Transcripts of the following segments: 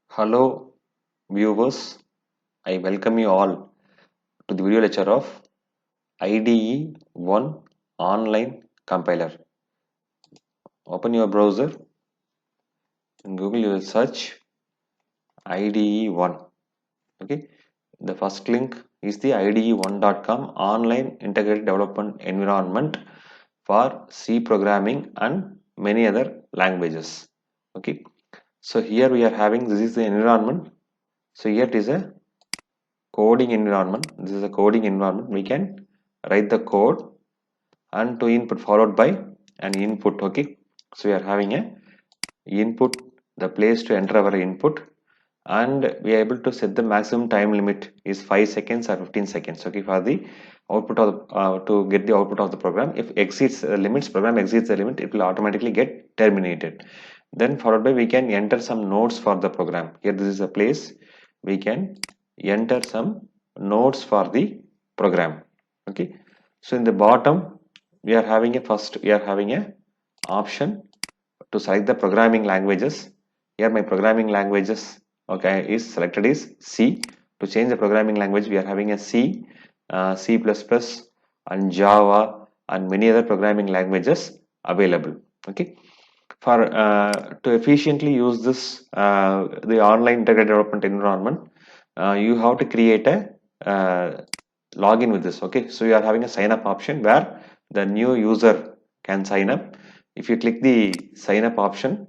Hello viewers, I welcome you all to the video lecture of IDE 1 online compiler. Open your browser in Google, you will search IDE 1. Okay, the first link is the IDE1.com online integrated development environment for C programming and many other languages. Okay, so here we are having this is the environment. So here it is a coding environment. This is a coding environment. We can write the code and to input followed by an input. Okay, so we are having a input, the place to enter our input, and we are able to set the maximum time limit is 5 seconds or 15 seconds. Okay, for the output of to get the output of the program. If exceeds the limits, program exceeds the limit, it will automatically get terminated. Then followed by we can enter some nodes for the program. Here this is a place we can enter some nodes for the program. Okay, so in the bottom we are having a option to select the programming languages. Here my programming languages is selected is C. To change the programming language we are having a C, C++ and Java and many other programming languages available. Okay, for to efficiently use this the online integrated development environment, you have to create a login with this. Okay, so you are having a sign up option where the new user can sign up. If you click the sign up option,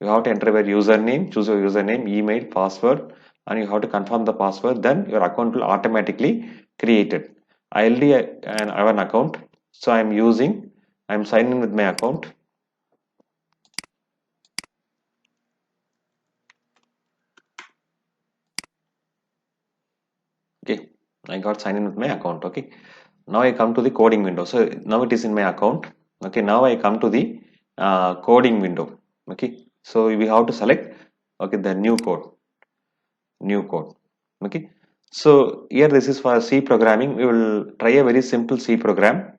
you have to enter your username, choose your username, email, password, and you have to confirm the password. Then your account will automatically created. I already have an account, so I'm signing in with my account. Okay, I got signed in with my account. Okay, now I come to the coding window. So now it is in my account. Okay, now I come to the coding window. Okay, so we have to select the new code. Okay, so here this is for C programming. We will try a very simple C program.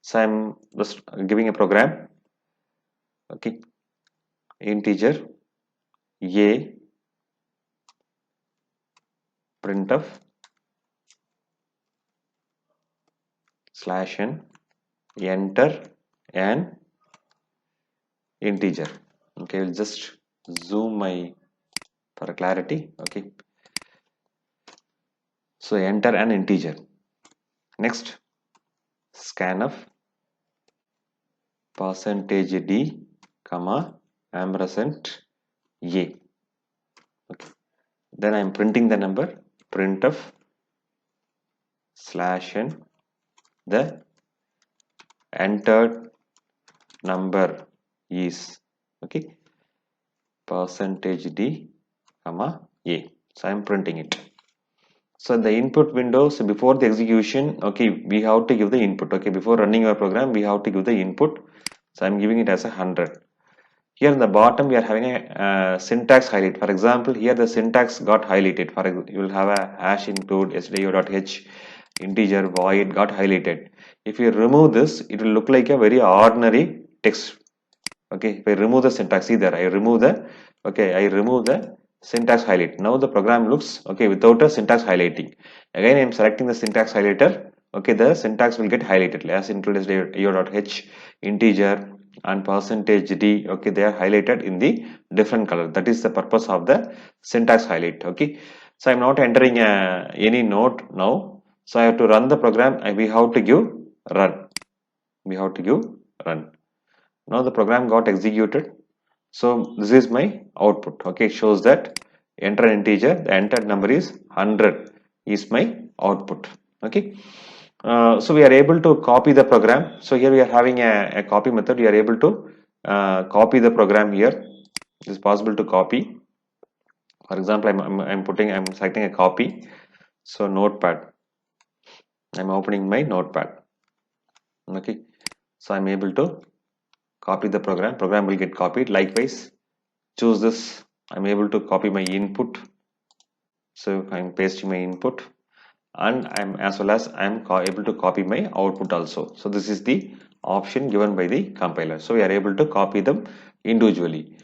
So I'm just giving a program. Okay, integer a printf /n enter an integer. Okay, we'll just zoom my for clarity. Okay, so enter an integer. Next, scanf %d comma ampersand a. Okay, then I'm printing the number printf /n the entered number is %d comma a. So I'm printing it. So the input window, so before the execution, we have to give the input. Okay, before running our program, we have to give the input. So I'm giving it as 100. Here in the bottom, we are having a syntax highlight. For example, here the syntax got highlighted. For example, you will have a hash include stdio.h integer void got highlighted. If you remove this, it will look like a very ordinary text. Okay, if I remove the syntax, see there, I remove the syntax highlight. Now the program looks without a syntax highlighting. Again, I am selecting the syntax highlighter. Okay, the syntax will get highlighted as include stdio.h integer and %d. Okay, they are highlighted in the different color. That is the purpose of the syntax highlight. Okay, so I'm not entering any node now. So I have to run the program. We have to give run. Now the program got executed. So this is my output. Okay, it shows that enter an integer. The entered number is 100 is my output. Okay. So we are able to copy the program. So here we are having a copy method. We are able to copy the program here. It is possible to copy. For example, I'm selecting a copy. So notepad. I'm opening my notepad. Okay. So I'm able to copy the program will get copied. Likewise, choose this, I'm able to copy my input, so I'm pasting my input, and I'm able to copy my output also. So this is the option given by the compiler. So we are able to copy them individually.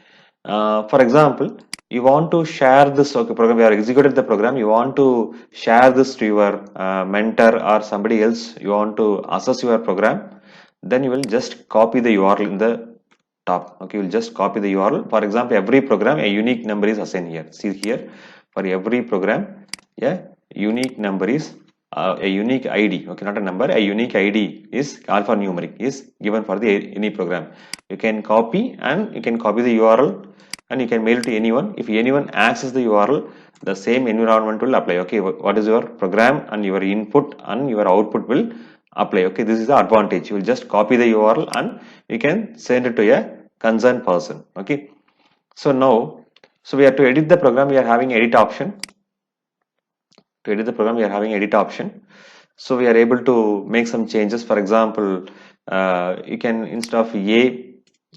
For example, you want to share this program, you have executed the program, you want to share this to your mentor or somebody else, you want to assess your program, then you will just copy the URL in the top. Okay, you will just copy the URL. For example, every program a unique number is assigned here. See here, for every program a unique number is a unique ID, okay, not a number, a unique ID is alphanumeric is given for the any program. You can copy and you can copy the URL and you can mail it to anyone. If anyone access the URL, the same environment will apply. Okay, what is your program and your input and your output will apply. Okay, this is the advantage. You will just copy the URL and you can send it to a concerned person. Okay, so now, so we have to edit the program. We are having edit option. To edit the program, we are having edit option. So we are able to make some changes. For example, you can, instead of A,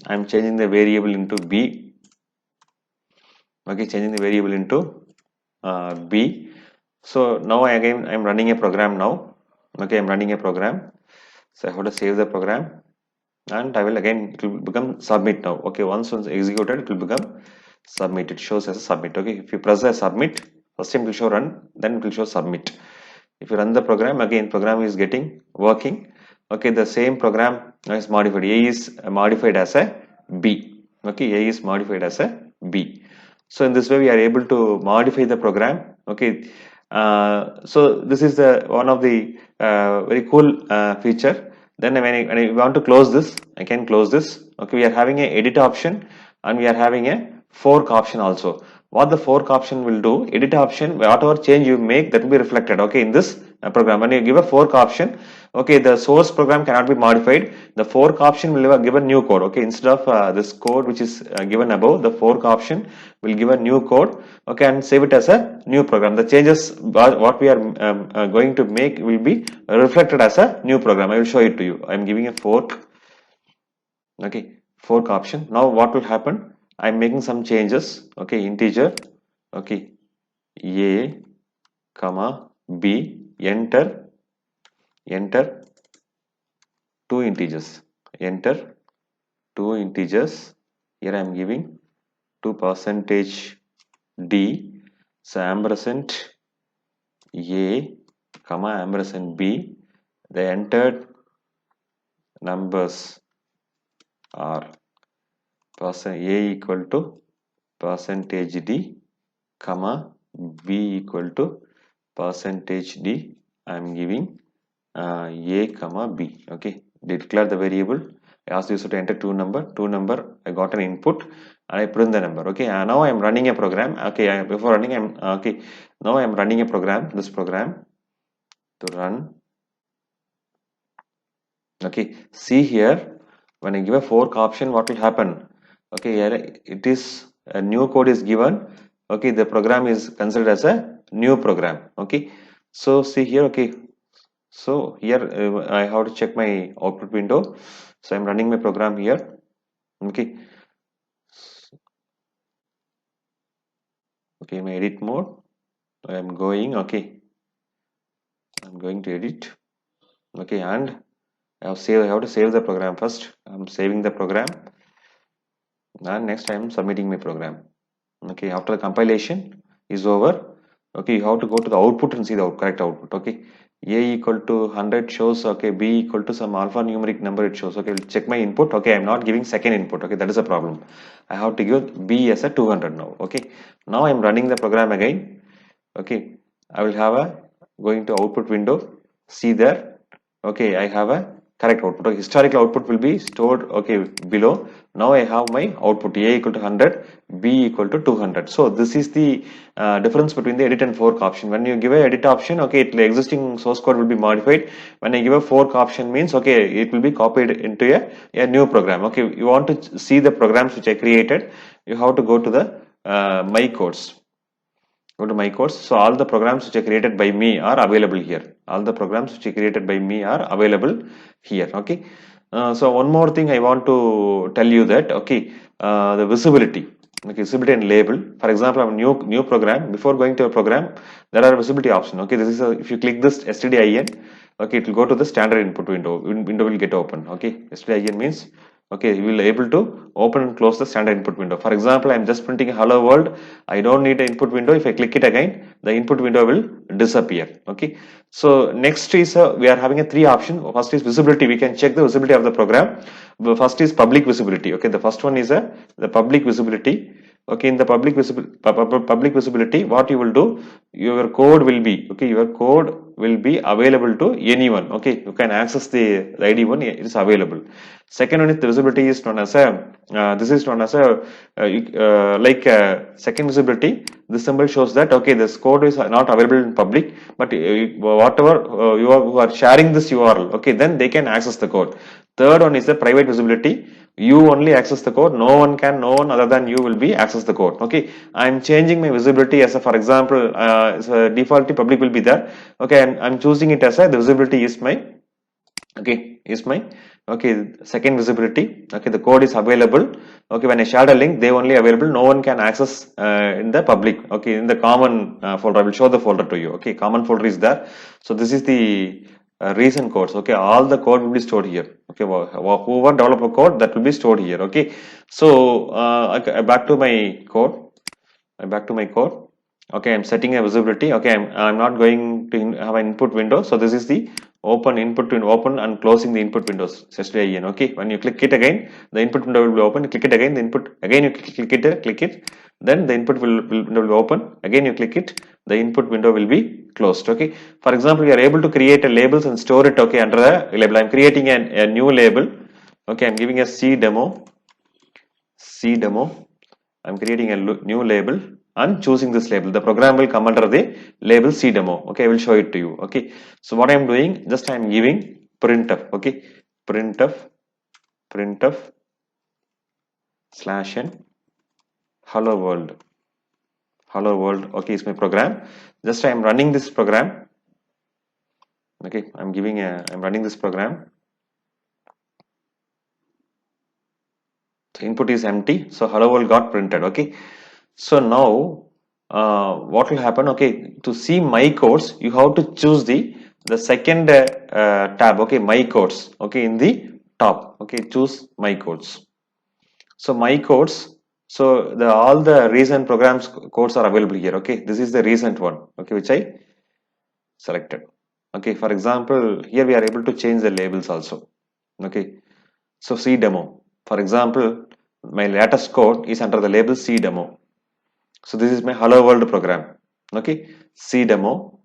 I'm changing the variable into B. Okay, changing the variable into B. So now again I'm running a program now. Okay, I'm running a program. So I have to save the program and I will again, it will become submit now. Okay, once executed, it will become submit. It shows as a submit. Okay, if you press a submit, first time it will show run, then it will show submit. If you run the program, again program is getting working. Okay, the same program is modified. A is modified as a B. Okay, A is modified as a B. So in this way we are able to modify the program. Okay, so this is the one of the very cool feature. Then when I want to close this, I can close this. Okay, we are having a edit option and we are having a fork option also. What the fork option will do, edit option, whatever change you make, that will be reflected, okay, in this program. When you give a fork option, okay, the source program cannot be modified. The fork option will give a new code. Okay, instead of this code which is given above, the fork option will give a new code. Okay, and save it as a new program. The changes what we are going to make will be reflected as a new program. I will show it to you. I am giving a fork. Okay, fork option. Now what will happen? I'm making some changes. Okay, integer. Okay, A, comma B. Enter two integers. Enter two integers. Here I am giving 2% D. So ampersand A, comma ampersand B. The entered numbers are A equal to %D, comma B equal to %D. I am giving A, comma B. Okay, declare the variable. I asked you to enter two number. I got an input and I print the number. Okay, now I am running a program. Okay, before running, I'm okay. Now I am running a program. This program to run. Okay, see here, when I give a fork option, what will happen? Okay, here it is a new code is given. Okay, the program is considered as a new program. Okay, so see here. Okay, so here I have to check my output window. So I'm running my program here. Okay, okay, my edit mode. I'm going. Okay, I'm going to edit. Okay, and I have to save the program first. I'm saving the program, and next I'm submitting my program. Okay, after the compilation is over, okay, you have to go to the output and see the correct output. Okay, A equal to 100 shows. Okay, B equal to some alphanumeric number it shows. Okay, check my input. Okay, I'm not giving second input. Okay, that is a problem. I have to give B as a 200 now. Okay, now I'm running the program again. Okay, I will have a going to output window. See there. Okay, I have a correct output. Okay, historical output will be stored, okay, below. Now I have my output A equal to 100, B equal to 200. So this is the difference between the edit and fork option. When you give a edit option, okay, the existing source code will be modified. When I give a fork option, means okay, it will be copied into a new program. Okay, you want to see the programs which I created, you have to go to the my codes. Go to my course. So all the programs which are created by me are available here. All the programs which are created by me are available here. Okay, so one more thing I want to tell you that, okay, the visibility. Okay, visibility and label. For example, I'm new program. Before going to a program, there are visibility option. Okay, this is if you click this stdin, okay, it will go to the standard input window. Window will get open. Okay, stdin means Okay, you will able to open and close the standard input window. For example, I'm just printing hello world. I don't need an input window. If I click it again, the input window will disappear. Okay. So next is we are having a three option. First is visibility. We can check the visibility of the program. The first is public visibility. Okay, the first one is the public visibility. Okay, in the public visibility, what you will do, your code will be, okay, your code will be available to anyone. Okay, you can access the ID one, it is available. Second one is the visibility is known as a, this is known as a, second visibility. This symbol shows that, okay, this code is not available in public, but whatever you are, who are sharing this URL, okay, then they can access the code. Third one is the private visibility. You only access the code. No one other than you will be access the code. Okay, I'm changing my visibility as a, for example, default public will be there. Okay, I'm choosing it as a, the visibility is my, okay, is my, okay, second visibility. Okay, the code is available. Okay, when I shared a link, they only available. No one can access in the public. Okay, in the common folder, I will show the folder to you. Okay, common folder is there. So this is the recent codes. Okay, all the code will be stored here. Okay, whoever develop a code, that will be stored here. Okay, so back to my code. Back to my code. Okay, I'm setting a visibility. Okay, I'm not going to have an input window. So this is the open input to open and closing the input windows. Okay, when you click it again, the input window will be open. You click it again, the input again. You click it. Then the input window will be open. Again, you click it. The input window will be closed. Okay. For example, we are able to create a labels and store it. Okay, under the label, I'm creating a new label. Okay, I'm giving a C demo. I'm creating a new label and choosing this label. The program will come under the label C demo. Okay, I will show it to you. Okay, so what I'm doing, just I'm giving printf. Okay, printf slash n hello world. Okay, is my program. Just I'm running this program. Okay, I'm running this program. The input is empty, so hello world got printed. Okay, so now what will happen? Okay, to see my codes, you have to choose the second tab. Okay, my codes. Okay, in the top. Okay, choose my codes. So my codes. So the all the recent programs codes are available here. Okay, this is the recent one. Okay, which I selected. Okay, for example, here we are able to change the labels also. Okay, so C demo. For example, my latest code is under the label C demo. So this is my hello world program. Okay, C demo.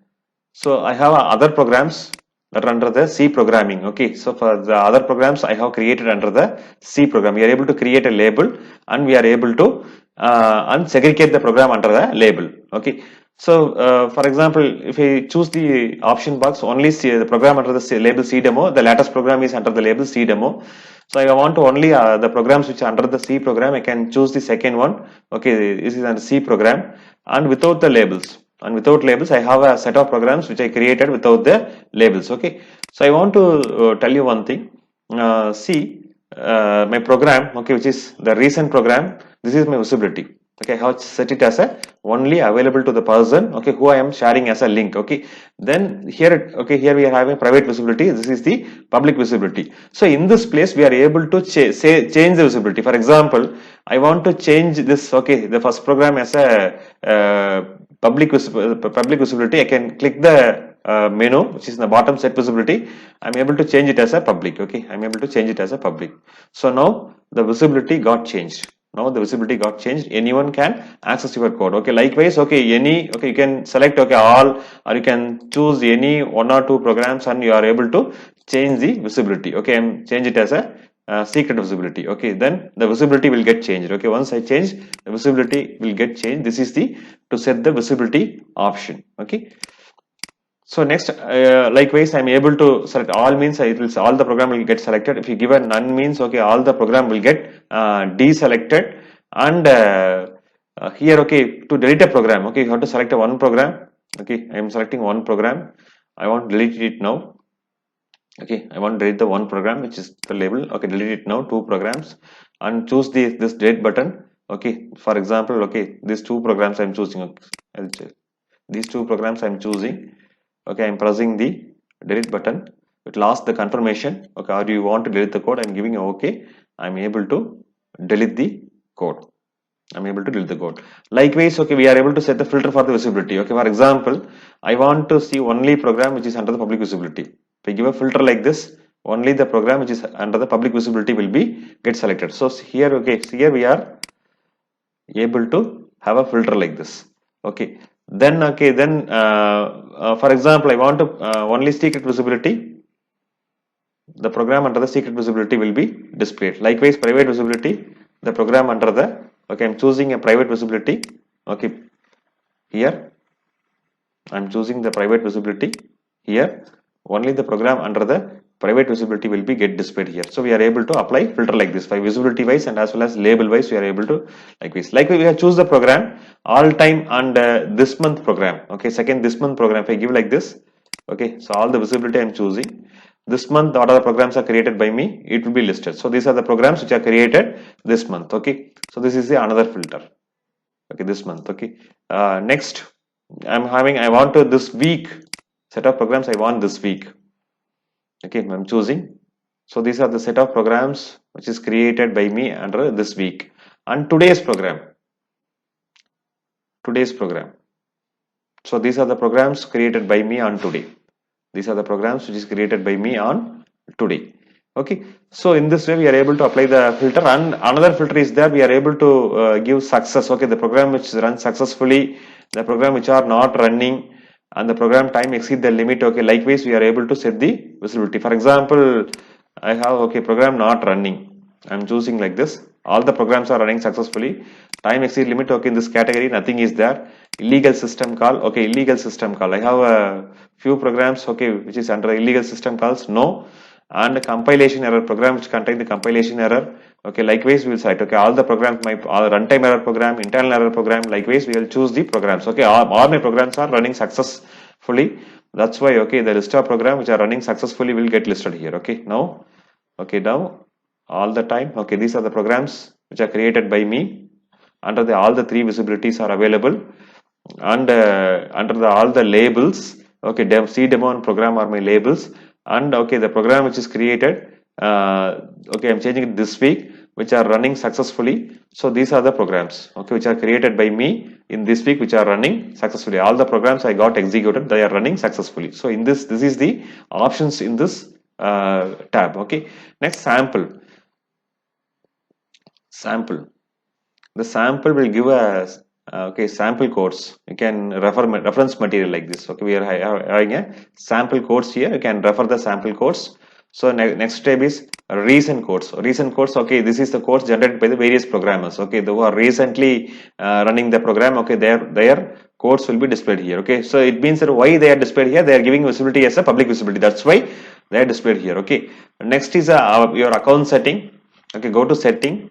So I have other programs that are under the C programming. Okay, so for the other programs I have created under the C program. We are able to create a label and we are able to unsegregate the program under the label. Okay, so for example, if I choose the option box, only see the program under the label C demo, the latest program is under the label C demo. So I want to only the programs which are under the C program, I can choose the second one. Okay, this is under C program and without the labels. And without labels, I have a set of programs which I created without the labels. Okay, so I want to tell you one thing. See my program, okay, which is the recent program. This is my visibility. Okay, I have set it as a only available to the person, okay, who I am sharing as a link. Okay, then here, okay, here we are having private visibility. This is the public visibility. So in this place, we are able to change the visibility. For example, I want to change this. Okay, the first program as a public visibility. I can click the menu which is in the bottom, set visibility. I'm able to change it as a public. Okay, I'm able to change it as a public. So now the visibility got changed. Now the visibility got changed. Anyone can access your code. Okay, likewise, okay, okay, you can select, okay, all, or you can choose any one or two programs and you are able to change the visibility. Okay, and change it as a secret visibility. Okay, then the visibility will get changed. Okay, once I change, the visibility will get changed. This is the to set the visibility option. Okay, so next, likewise, I'm able to select all, means it will, all the program will get selected. If you give a none, means okay, all the program will get deselected. And here, okay, to delete a program, okay, you have to select a one program. Okay, I am selecting one program. I want to delete it now. Okay, I want to delete the one program which is the label. Okay, delete it now. Two programs and choose this delete button. Okay, for example, okay, these two programs I'm choosing. Okay, these two programs I'm choosing. Okay, I'm pressing the delete button. It will ask the confirmation. Okay, or do you want to delete the code? I'm giving a okay. I'm able to delete the code. I'm able to delete the code. Likewise, okay, we are able to set the filter for the visibility. Okay, for example, I want to see only program which is under the public visibility. If I give a filter like this, only the program which is under the public visibility will be get selected. So here, okay, so here we are able to have a filter like this. Okay, then okay, then for example, I want to only secret visibility. The program under the secret visibility will be displayed. Likewise, private visibility, the program under the, okay, I'm choosing a private visibility. Okay, here I'm choosing the private visibility. Here only the program under the private visibility will be get displayed here. So we are able to apply filter like this by visibility wise and as well as label wise. We are able to like this. Likewise, we have choose the program all time and this month program. Okay, second this month program. If I give like this, okay, so all the visibility I'm choosing. This month, what are the programs are created by me? It will be listed. So these are the programs which are created this month. Okay, so this is the another filter. Okay, this month. Okay, next I want to this week set of programs I want this week. Okay, I'm choosing. So these are the set of programs which is created by me under this week and today's program. Today's program. So these are the programs created by me on today. These are the programs which is created by me on today. Okay, so in this way we are able to apply the filter, and another filter is that we are able to give success. Okay, the program which runs successfully, the program which are not running, and the program time exceed the limit. Okay, likewise we are able to set the visibility. For example, I have, okay, program not running. I'm choosing like this. All the programs are running successfully. Time exceed limit. Okay, in this category nothing is there. Illegal system call. Okay, illegal system call. I have a few programs. Okay, which is under illegal system calls. No. And compilation error program which contain the compilation error. Okay, likewise we will cite. Okay, all the programs, my runtime error program, internal error program. Likewise we will choose the programs. Okay, all my programs are running successfully. That's why, okay, the list of programs which are running successfully will get listed here. Okay, now, okay, now all the time. Okay, these are the programs which are created by me. Under the all the three visibilities are available, and under the all the labels. Okay, cdemo and program are my labels, and okay, the program which is created. Okay, I'm changing it this week, which are running successfully. So these are the programs, okay, which are created by me in this week, which are running successfully. All the programs I got executed, they are running successfully. So in this is the options in this tab. Okay, next sample. The sample will give a okay, sample codes. You can reference material like this. Okay, we are having a sample codes here. You can refer the sample codes. So next tab is recent codes. Recent codes. Okay, this is the codes generated by the various programmers. Okay, who are recently running the program. Okay, their codes will be displayed here. Okay, so it means that why they are displayed here, they are giving visibility as a public visibility. That's why they are displayed here. Okay, next is your account setting. Okay, go to setting.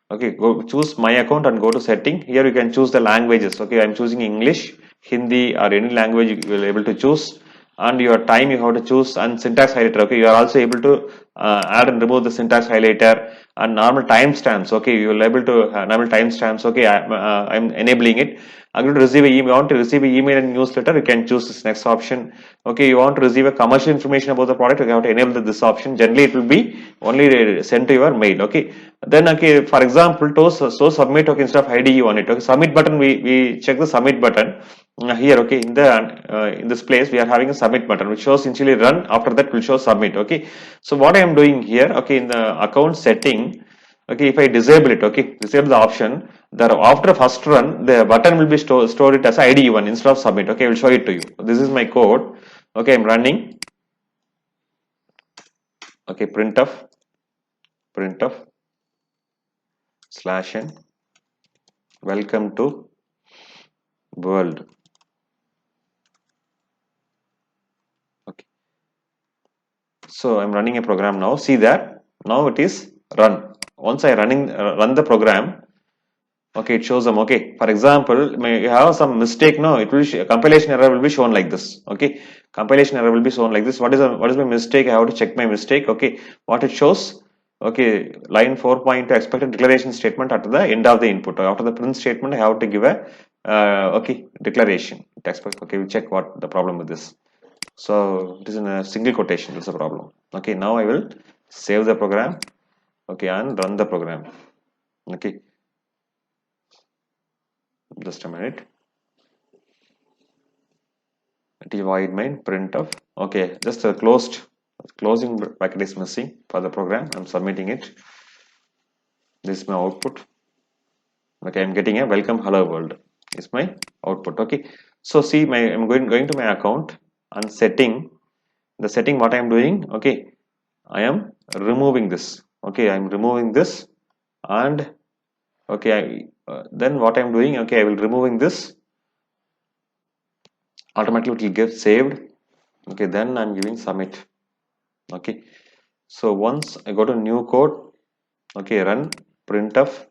Okay, go choose my account and go to setting. Here you can choose the languages. Okay, I'm choosing English, Hindi, or any language you will able to choose. And your time you have to choose, and syntax highlighter. Okay, you are also able to add and remove the syntax highlighter and normal timestamps. Okay, you will able to normal timestamps. Okay, I'm enabling it. I'm going to receive a email. You want to receive an email and newsletter, you can choose this next option. Okay, you want to receive a commercial information about the product, you have to enable this option. Generally, it will be only sent to your mail. Okay, then okay, for example, so submit. Okay, instead of IDE on it. Okay, submit button. We check the submit button here. Okay, in this place we are having a submit button which shows initially run. After that, will show submit. Okay, so what I am doing here. Okay, in the account setting. Okay, if I disable it, okay, disable the option, that after first run, the button will be stored it as IDE one instead of submit. Okay, I will show it to you. This is my code. Okay, I'm running. Okay, printf /n welcome to world. Okay, so I'm running a program now. See that now it is run. Once I run the program. Okay, it shows them. Okay, for example, may you have some mistake. No, it will compilation error will be shown like this. Okay, compilation error will be shown like this. What is my mistake? I have to check my mistake. Okay, what it shows. Okay, line 4.2 expected declaration statement at the end of the input. After the print statement, I have to give a okay declaration. Okay, we check what the problem with this. So it is in a single quotation. That's a problem. Okay, now I will save the program. okay, and run the program. Okay, just a minute. It is void main printf. Okay, just a closing bracket is missing for the program. I'm submitting it. This is my output. Okay, I'm getting a welcome hello world. Is my output. Okay, so see, I'm going to my account and setting the setting. What I'm doing? Okay, I am removing this. Okay, I'm removing this, and okay, then what I'm doing? Okay, I will removing this. Automatically it will get saved. Okay, then I'm giving submit. Okay, so once I go to new code, okay, run printf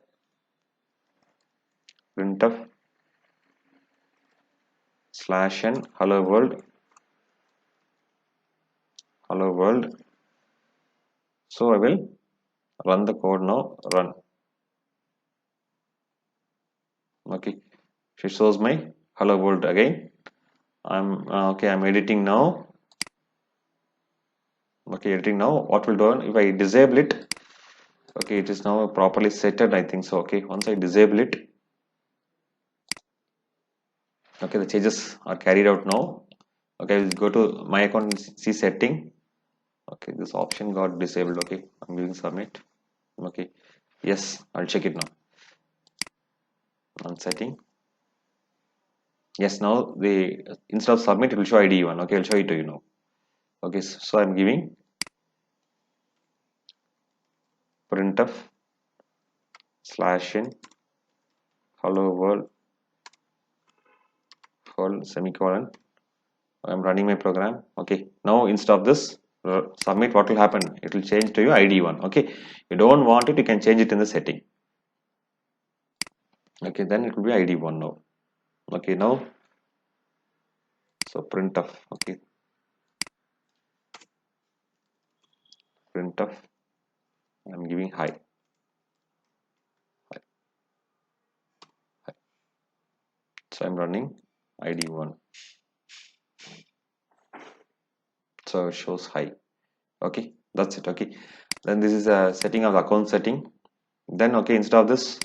/n hello world. So I will run the code now. Run. Okay, it shows my hello world again. I'm okay. I'm editing now. Okay, editing now. What will do if I disable it? Okay, it is now properly setted. I think so. Okay, once I disable it, okay, the changes are carried out now. Okay, I will go to my account and see setting. Okay, this option got disabled. Okay, I'm giving submit. Okay, yes, I'll check it now. On setting, yes, now the instead of submit it will show ID1. Okay, I'll show it to you now. Okay, so I'm giving printf /n hello world semicolon. I'm running my program. Okay, now instead of this submit, what will happen? It will change to you ID1. Okay, you don't want it, you can change it in the setting. Okay, then it will be ID1 now. Okay, now so printf. Okay, printf. I'm giving hi. So I'm running ID1. So it shows hi. Okay, that's it. Okay, then this is a setting of the account setting. Then okay, instead of this,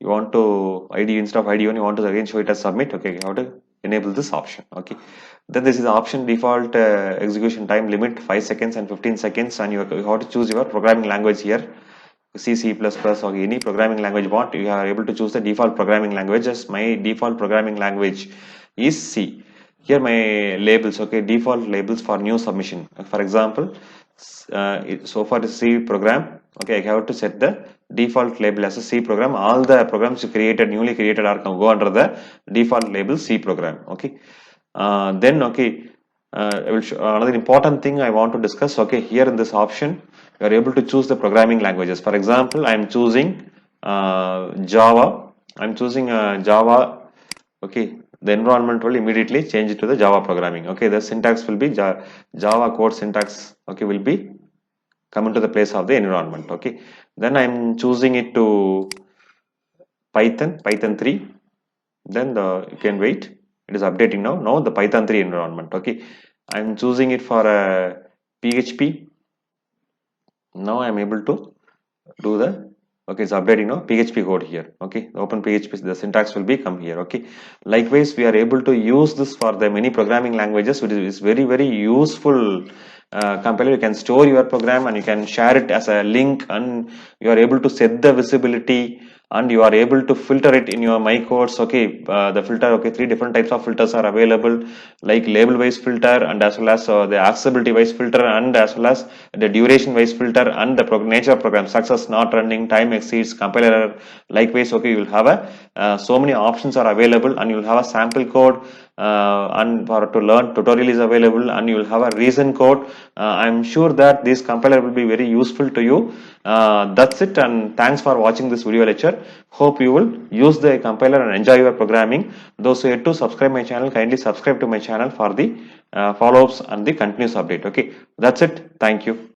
you want to ID instead of ID1, you want to again show it as submit. Okay, how to enable this option? Okay, then this is the option default execution time limit 5 seconds and 15 seconds, and you have to choose your programming language here. C++ or any programming language you want, you are able to choose the default programming languages. My default programming language is C. Here my labels, okay, default labels for new submission. For example, so far the C program, okay, I have to set the default label as a C program. All the programs newly created are go under the default label C program. Okay, then okay, I will show another important thing I want to discuss. Okay, here in this option, you are able to choose the programming languages. For example, I am choosing Java. I'm choosing Java. Okay, the environment will immediately change it to the Java programming. Okay, the syntax will be Java code syntax. Okay, will be come into the place of the environment. Okay, then I'm choosing it to Python 3. Then you can wait. It is updating now. Now the Python 3 environment. Okay, I'm choosing it for a PHP. Now I'm able to do the okay, it's updating now PHP code here. Okay, open PHP, the syntax will be come here. Okay, likewise we are able to use this for the many programming languages, which is very useful compiler. You can store your program and you can share it as a link, and you are able to set the visibility, and you are able to filter it in your my course. Okay, the filter, okay, 3 different types of filters are available, like label wise filter, and as well as the accessibility wise filter, and as well as the duration wise filter, and the nature of program, success, not running, time exceeds, compiler error. Likewise, okay, you will have a so many options are available, and you will have a sample code, and for to learn tutorial is available, and you will have a reason code. I'm sure that this compiler will be very useful to you. That's it, and thanks for watching this video lecture. Hope you will use the compiler and enjoy your programming. Those who yet to subscribe my channel, kindly subscribe to my channel for the follow-ups and the continuous update. Okay, that's it. Thank you.